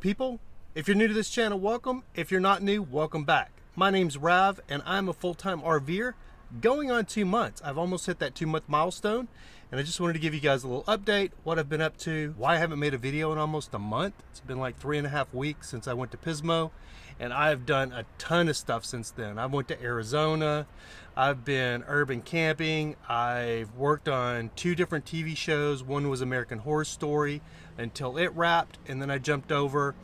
people. If you're new to this channel, welcome. If you're not new, welcome back. My name's Rav and I'm a full-time RVer going on 2 months. I've almost hit that 2-month milestone, and I just wanted to give you guys a little update, what I've been up to, why I haven't made a video in almost a month. It's been like 3.5 weeks since I went to Pismo, and I've done a ton of stuff since then. I went to Arizona, I've been urban camping, I've worked on 2 different TV shows. One was American Horror Story until it wrapped, and then I jumped over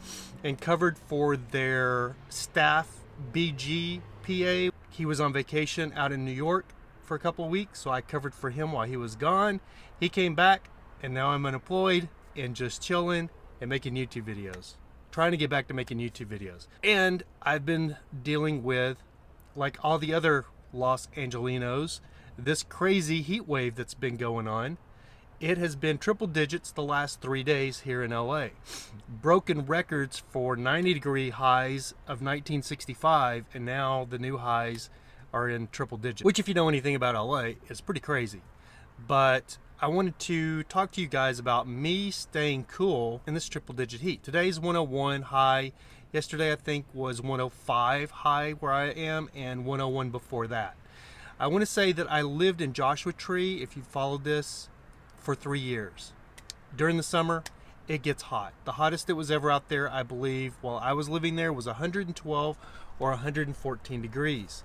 and covered for their staff BGPA. He was on vacation out in New York for a couple of weeks, so I covered for him while he was gone. He came back, and now I'm unemployed and just chilling and making YouTube videos. Trying to get back to making YouTube videos. And I've been dealing with, like all the other Los Angelinos, this crazy heat wave that's been going on. It has been triple digits the last 3 days here in LA. Broken records for 90-degree highs of 1965, and now the new highs are in triple digits, which if you know anything about LA, is pretty crazy. But I wanted to talk to you guys about me staying cool in this triple digit heat. Today's 101 high. Yesterday I think was 105 high where I am, and 101 before that. I want to say that I lived in Joshua Tree, if you followed this, for 3 years. During the summer, it gets hot. The hottest it was ever out there, I believe, while I was living there, was 112 or 114 degrees.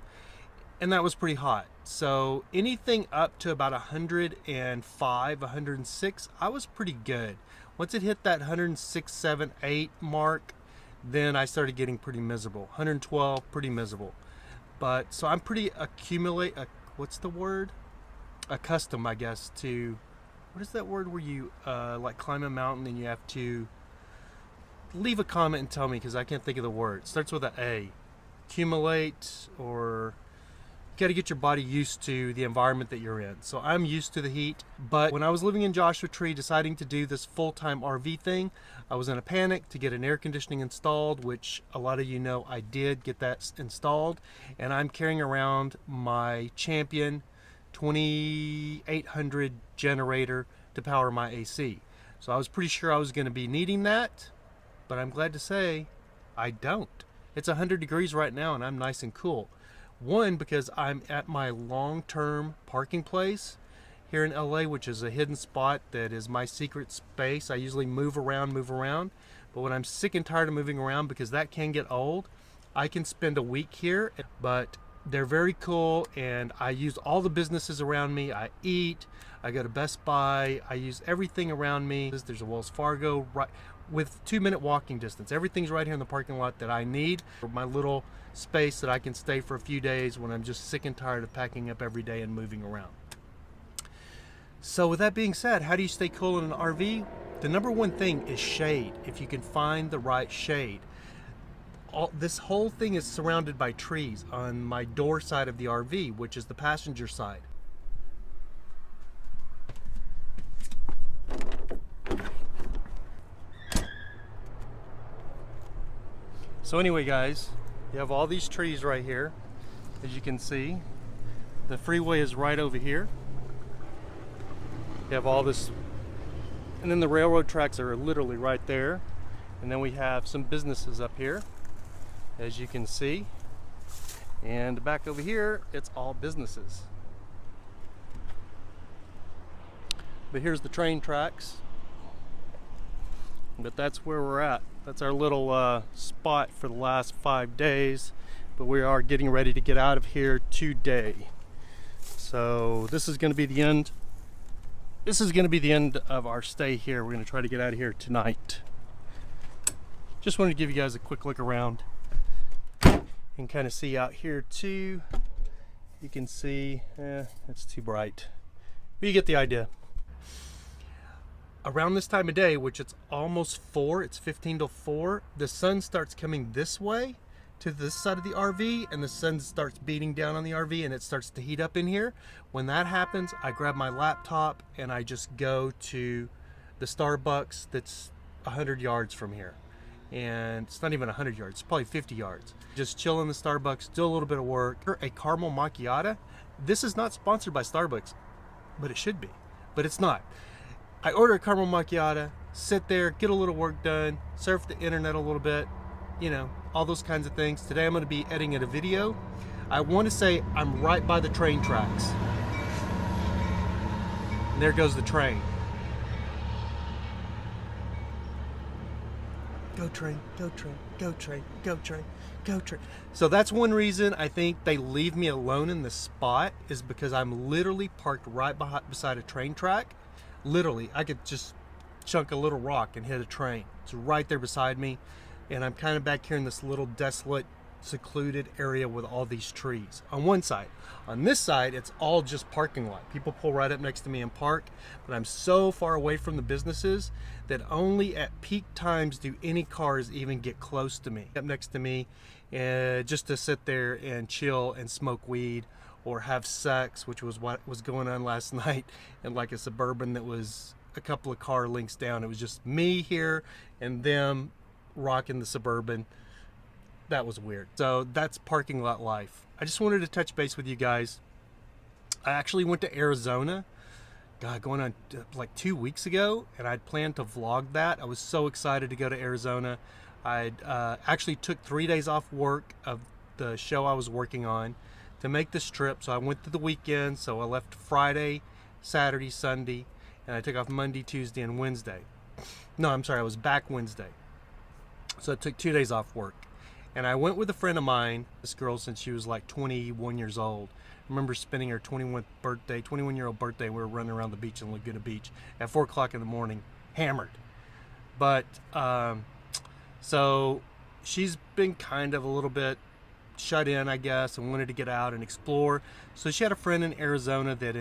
And that was pretty hot. So anything up to about 105, 106, I was pretty good. Once it hit that 106, 7, 8 mark, then I started getting pretty miserable. 112, pretty miserable. But so I'm pretty accustomed, I guess, to, what is that word where you like climb a mountain and you have to leave a comment and tell me, because I can't think of the word. It starts with an A. Accumulate, or you got to get your body used to the environment that you're in. So I'm used to the heat. But when I was living in Joshua Tree, deciding to do this full-time RV thing, I was in a panic to get an air conditioning installed, which a lot of you know I did get that installed. And I'm carrying around my Champion 2800 generator to power my AC. So I was pretty sure I was going to be needing that, but I'm glad to say I don't. It's 100 degrees right now and I'm nice and cool. One, because I'm at my long-term parking place here in LA, which is a hidden spot that is my secret space. I usually move around, but when I'm sick and tired of moving around, because that can get old, I can spend a week here. But they're very cool, and I use all the businesses around me. I eat, I go to Best Buy, I use everything around me. There's a Wells Fargo right with 2-minute walking distance. Everything's right here in the parking lot that I need for my little space that I can stay for a few days when I'm just sick and tired of packing up every day and moving around. So with that being said, how do you stay cool in an RV? The number one thing is shade, if you can find the right shade. This whole thing is surrounded by trees on my door side of the RV, which is the passenger side. So anyway, guys, you have all these trees right here. As you can see, the freeway is right over here. You have all this, and then the railroad tracks are literally right there. And then we have some businesses up here, as you can see. And back over here, it's all businesses. But here's the train tracks. But that's where we're at. That's our little spot for the last 5 days. But we are getting ready to get out of here today. So this is going to be the end. This is going to be the end of our stay here. We're going to try to get out of here tonight. Just wanted to give you guys a quick look around and kind of see out here too. You can see, it's too bright, but you get the idea. Around this time of day, which it's almost 4, it's 15 to 4, the sun starts coming this way to this side of the RV, and the sun starts beating down on the RV and it starts to heat up in here. When that happens, I grab my laptop and I just go to the Starbucks that's 100 yards from here. And it's not even 100 yards, it's probably 50 yards. Just chill in the Starbucks, do a little bit of work. A caramel macchiato. This is not sponsored by Starbucks, but it should be, but it's not. I order a caramel macchiato, sit there, get a little work done, surf the internet a little bit, you know, all those kinds of things. Today I'm going to be editing a video. I want to say I'm right by the train tracks. And there goes the train. Go train, go train, go train, go train, go train. So that's one reason I think they leave me alone in this spot, is because I'm literally parked right beside a train track. Literally, I could just chunk a little rock and hit a train. It's right there beside me. And I'm kind of back here in this little desolate, secluded area with all these trees on one side. On this side, it's all just parking lot. People pull right up next to me and park, but I'm so far away from the businesses that only at peak times do any cars even get close to me, up next to me, just to sit there and chill and smoke weed or have sex, which was what was going on last night in like a Suburban that was a couple of car lengths down. It was just me here and them rocking the Suburban. That was weird. So that's parking lot life. I just wanted to touch base with you guys. I actually went to Arizona, going on like 2 weeks ago, and I'd planned to vlog that. I was so excited to go to Arizona. I'd actually took 3 days off work of the show I was working on to make this trip. So I went through the weekend. So I left Friday, Saturday, Sunday, and I took off Monday, Tuesday, and Wednesday. No, I'm sorry, I was back Wednesday. So I took 2 days off work. And I went with a friend of mine, this girl, since she was like 21 years old. I remember spending her 21-year-old birthday. We were running around the beach in Laguna Beach at 4 o'clock in the morning, hammered. But, so she's been kind of a little bit shut in, I guess, and wanted to get out and explore. So she had a friend in Arizona that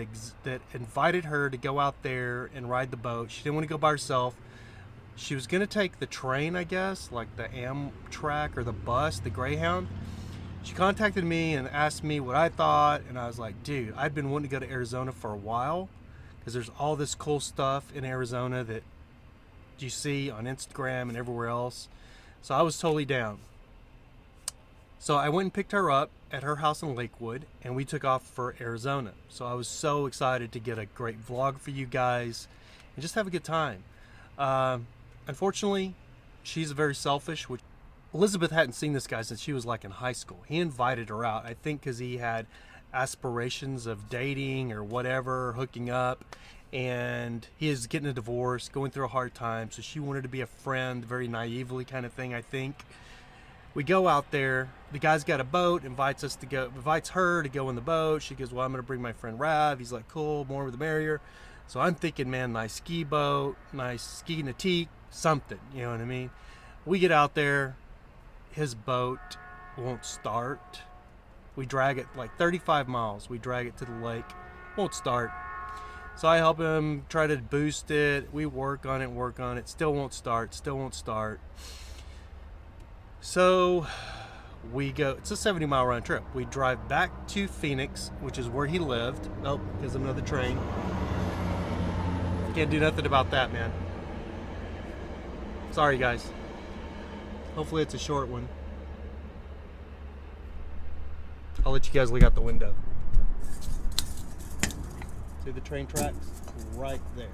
invited her to go out there and ride the boat. She didn't want to go by herself. She was going to take the train, I guess, like the Amtrak or the bus, the Greyhound. She contacted me and asked me what I thought, and I was like, dude, I'd been wanting to go to Arizona for a while because there's all this cool stuff in Arizona that you see on Instagram and everywhere else. So I was totally down. So I went and picked her up at her house in Lakewood, and we took off for Arizona. So I was so excited to get a great vlog for you guys and just have a good time. Unfortunately, she's very selfish. Which Elizabeth hadn't seen this guy since she was like in high school. He invited her out, I think because he had aspirations of dating or whatever, hooking up, and he is getting a divorce, going through a hard time, so she wanted to be a friend, very naively kind of thing, I think. We go out there, the guy's got a boat, invites her to go in the boat. She goes, well, I'm going to bring my friend Rav. He's like, cool, more the merrier. So I'm thinking, man, nice ski boat, nice ski nautique, something, you know what I mean? We get out there, his boat won't start. We drag it like 35 miles. We drag it to the lake, won't start. So I help him try to boost it. We work on it, still won't start. So we go, it's a 70-mile round trip. We drive back to Phoenix, which is where he lived. Oh, there's another train. Can't do nothing about that, man. Sorry, guys. Hopefully it's a short one. I'll let you guys look out the window. See the train tracks? Right there.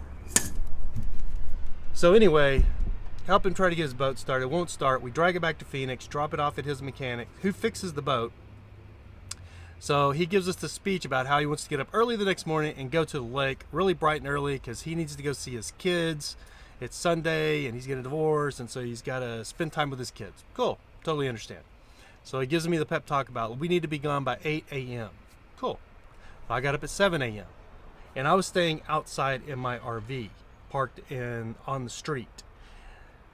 So anyway, help him try to get his boat started. It won't start. We drag it back to Phoenix, drop it off at his mechanic, who fixes the boat. So he gives us the speech about how he wants to get up early the next morning and go to the lake really bright and early because he needs to go see his kids. It's Sunday and he's getting a divorce, and so he's got to spend time with his kids. Cool. Totally understand. So he gives me the pep talk about we need to be gone by 8 a.m. Cool. I got up at 7 a.m. and I was staying outside in my RV, parked on the street.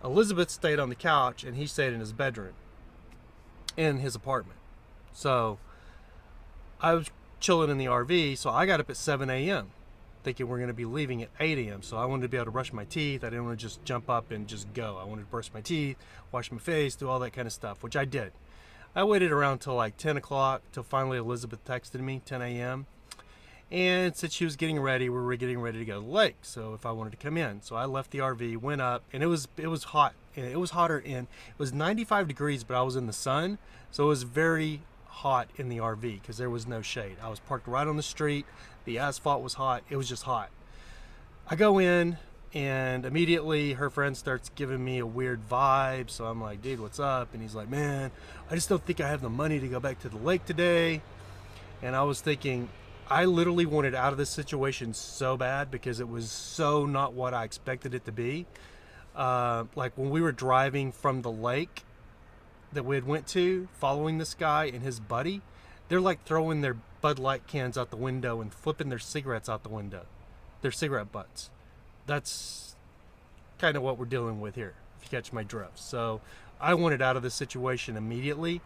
Elizabeth stayed on the couch and he stayed in his bedroom in his apartment. So I was chilling in the RV, so I got up at 7 a.m. thinking we're going to be leaving at 8 a.m. So I wanted to be able to brush my teeth. I didn't want to just jump up and just go. I wanted to brush my teeth, wash my face, do all that kind of stuff, which I did. I waited around till like 10 o'clock till finally Elizabeth texted me, 10 a.m. and said she was getting ready. We were getting ready to go to the lake, so if I wanted to come in. So I left the RV, went up, and it was hot. It was hotter it was 95 degrees, but I was in the sun, so it was very hot in the RV because there was no shade. I was parked right on the street. The asphalt was hot. It was just hot. I go in. And immediately her friend starts giving me a weird vibe. So I'm like, dude, what's up? And he's like, man, I just don't think I have the money to go back to the lake today. And I was thinking, I literally wanted out of this situation so bad because it was so not what I expected it to be. Like when we were driving from the lake that we had went to, following this guy and his buddy, they're like throwing their Bud Light cans out the window and flipping their cigarettes out the window, their cigarette butts. That's kind of what we're dealing with here, if you catch my drift. So I wanted out of this situation immediately,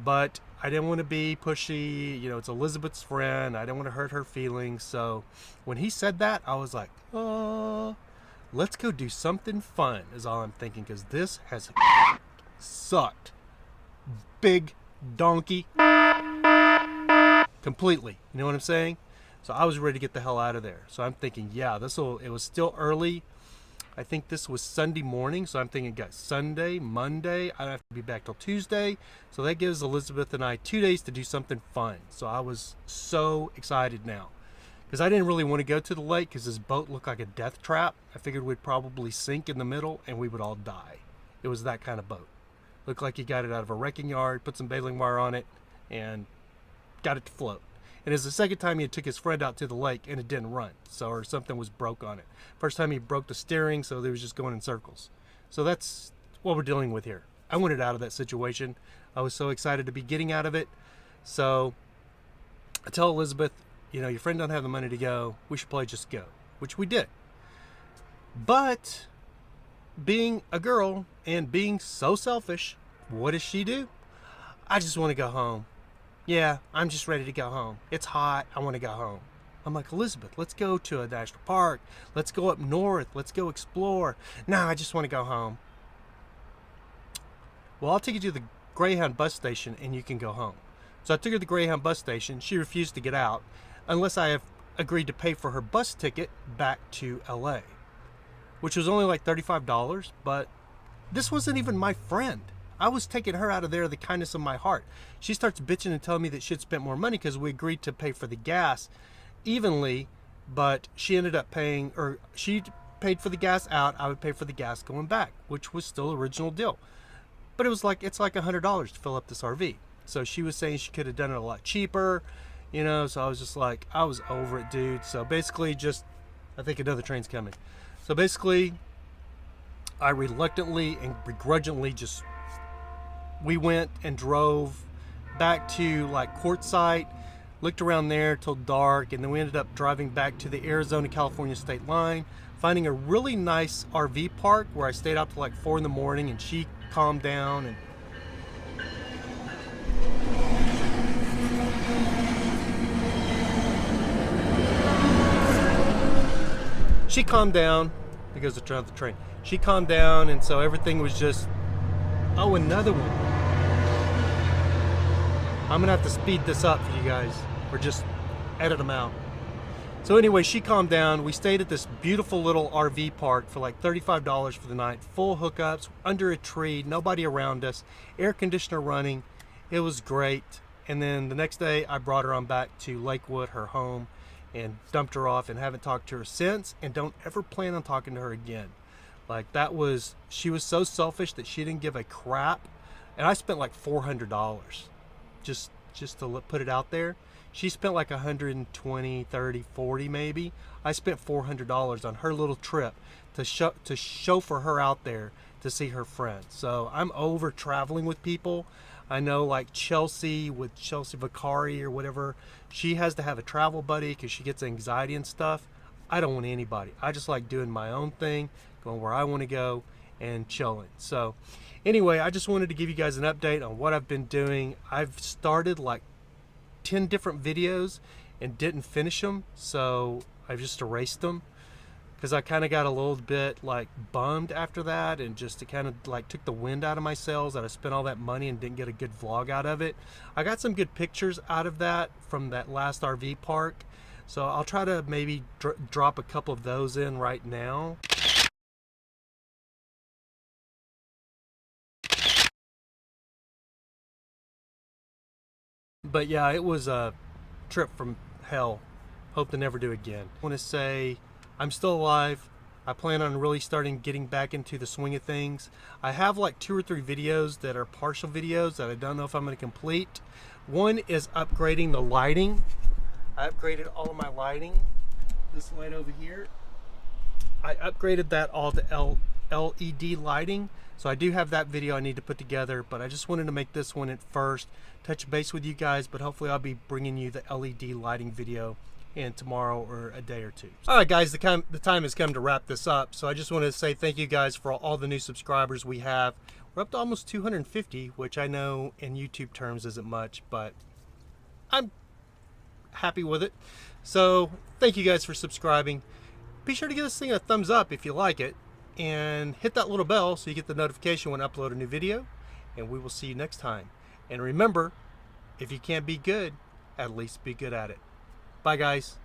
but I didn't want to be pushy. You know, it's Elizabeth's friend. I didn't want to hurt her feelings. So when he said that, I was like, oh, let's go do something fun, is all I'm thinking, because this has sucked. Big donkey. Completely. You know what I'm saying? So I was ready to get the hell out of there. So I'm thinking, yeah, it was still early. I think this was Sunday morning. So I'm thinking, guys, Sunday, Monday, I don't have to be back till Tuesday. So that gives Elizabeth and I 2 days to do something fun. So I was so excited now. Because I didn't really want to go to the lake because this boat looked like a death trap. I figured we'd probably sink in the middle and we would all die. It was that kind of boat. Looked like you got it out of a wrecking yard, put some baling wire on it, and got it to float. And it's the second time he took his friend out to the lake and it didn't run. So, or something was broke on it. First time he broke the steering, so they was just going in circles. So that's what we're dealing with here. I wanted out of that situation. I was so excited to be getting out of it. So I tell Elizabeth, you know, your friend don't have the money to go. We should probably just go, which we did. But being a girl and being so selfish, what does she do? I just want to go home. Yeah, I'm just ready to go home. It's hot. I want to go home. I'm like, Elizabeth, let's go to a national park. Let's go up north. Let's go explore. No, I just want to go home. Well, I'll take you to the Greyhound bus station and you can go home. So I took her to the Greyhound bus station. She refused to get out unless I have agreed to pay for her bus ticket back to LA, which was only like $35, but this wasn't even my friend. I was taking her out of there the kindness of my heart. She starts bitching and telling me that she had spent more money because we agreed to pay for the gas evenly, but she ended up paying, or she paid for the gas out, I would pay for the gas going back, which was still original deal. But it was like, it's like $100 to fill up this RV. So she was saying she could have done it a lot cheaper, you know, so I was just like, I was over it, dude. So basically just, I think another train's coming. So basically, I reluctantly and begrudgingly just, we went and drove back to like Quartzsite, looked around there till dark, and then we ended up driving back to the Arizona-California state line, finding a really nice RV park where I stayed out till like 4 in the morning, and she calmed down. And she calmed down because of the train. She calmed down, and so everything was just, oh, another one. I'm gonna have to speed this up for you guys, or just edit them out. So anyway, she calmed down. We stayed at this beautiful little RV park for like $35 for the night, full hookups, under a tree, nobody around us, air conditioner running. It was great. And then the next day I brought her on back to Lakewood, her home, and dumped her off, and haven't talked to her since, and don't ever plan on talking to her again. Like, that was, she was so selfish that she didn't give a crap. And I spent like $400 just to put it out there. She spent like 120, 30, 40 maybe. I spent $400 on her little trip to chauffeur her out there to see her friends. So I'm over traveling with people. I know, like Chelsea, with Chelsea Vicari or whatever, she has to have a travel buddy because she gets anxiety and stuff. I don't want anybody. I just like doing my own thing, going where I want to go, and chilling. So anyway, I just wanted to give you guys an update on what I've been doing. I've started like 10 different videos and didn't finish them, so I've just erased them because I kind of got a little bit like bummed after that, and just it kind of like took the wind out of my sails that I spent all that money and didn't get a good vlog out of it. I got some good pictures out of that from that last RV park, so I'll try to maybe drop a couple of those in right now. But yeah, it was a trip from hell. Hope to never do again. I want to say I'm still alive. I plan on really getting back into the swing of things. I have like 2 or 3 videos that are partial videos that I don't know if I'm going to complete. One is upgrading the lighting. I upgraded all of my lighting. This light over here, I upgraded that all to LED lighting. So I do have that video I need to put together, but I just wanted to make this one at first, touch base with you guys, but hopefully I'll be bringing you the LED lighting video in tomorrow or a day or 2. All right, guys, the time has come to wrap this up. So I just wanted to say thank you guys for all the new subscribers we have. We're up to almost 250, which I know in YouTube terms isn't much, but I'm happy with it. So thank you guys for subscribing. Be sure to give this thing a thumbs up if you like it, and hit that little bell so you get the notification when I upload a new video, and we will see you next time. And remember, if you can't be good, at least be good at it. Bye, guys.